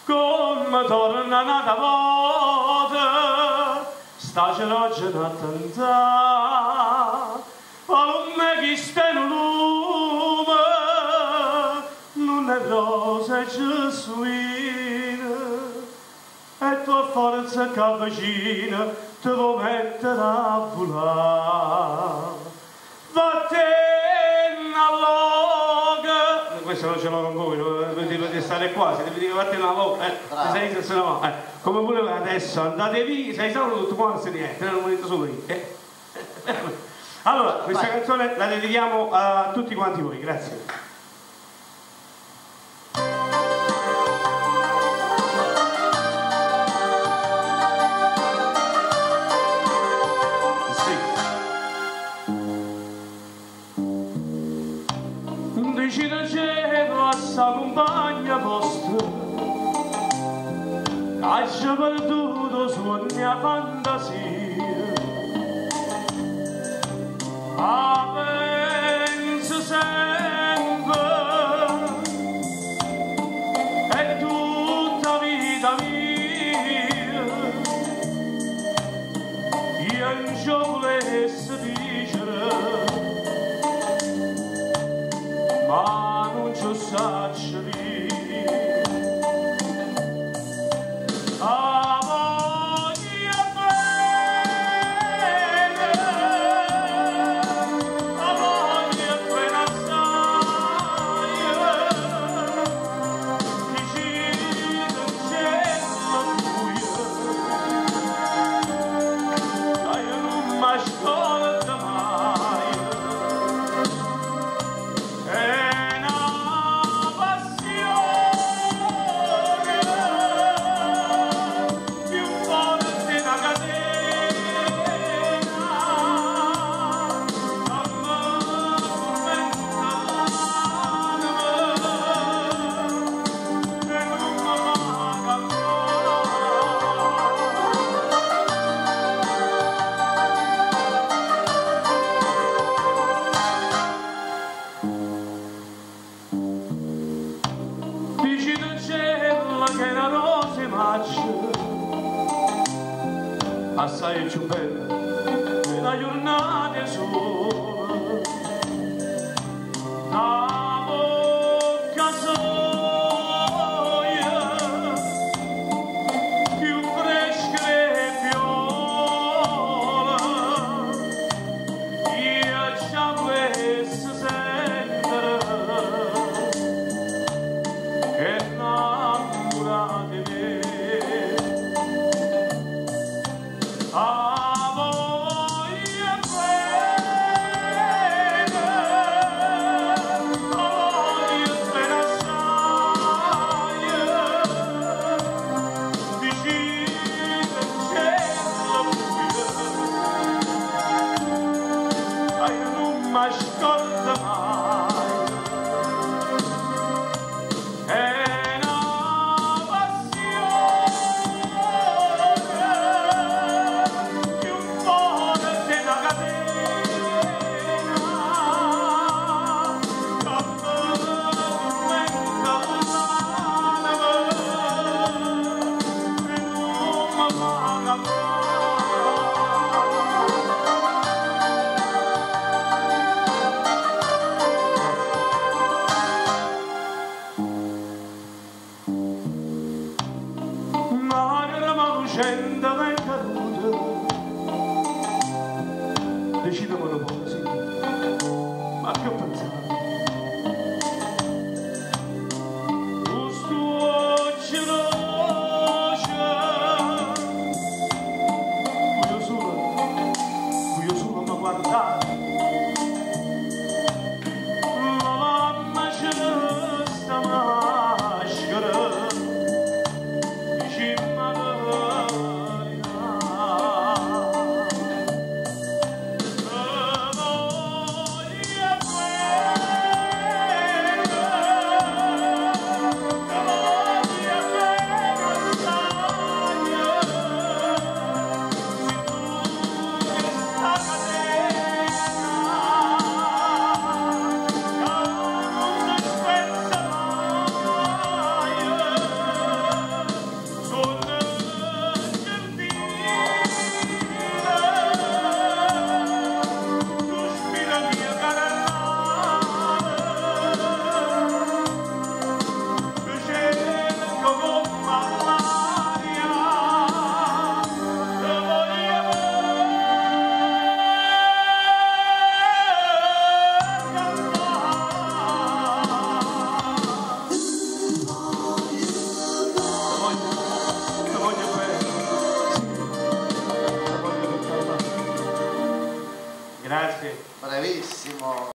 come torna una volta, sta ceroggia da tantare, palume che sta in lume, non è rosa e gesuina, e tua forza che avvicina, ti può mettere a volare. Vattene all'oga, questo non ce l'ho con voi, dovete stare qua, se dovete vattene all'oga, se ne va, come pure adesso andate via, sei solo tutto quanto niente, non volete solo io. Allora, questa canzone la dedichiamo a tutti quanti voi, grazie. Vicino cielo a sta compagna vostra, ha già perduto sulla mia fantasia. Penso sempre, è tutta vita mia, io in gioco volessi dicere, ma non ci saccio dire. A voglia bene, a voglia bene assai, vicino al cielo buio, che io non mi ascolto mai. Che la rosa maccia assai più bella della giornata sola, la bocca soia più fresca e viola, io già volessi sentire che di me. A voglia bene, a voglia bene assai, vicino al cielo buio, che io non mi ascolto mai. Lucendo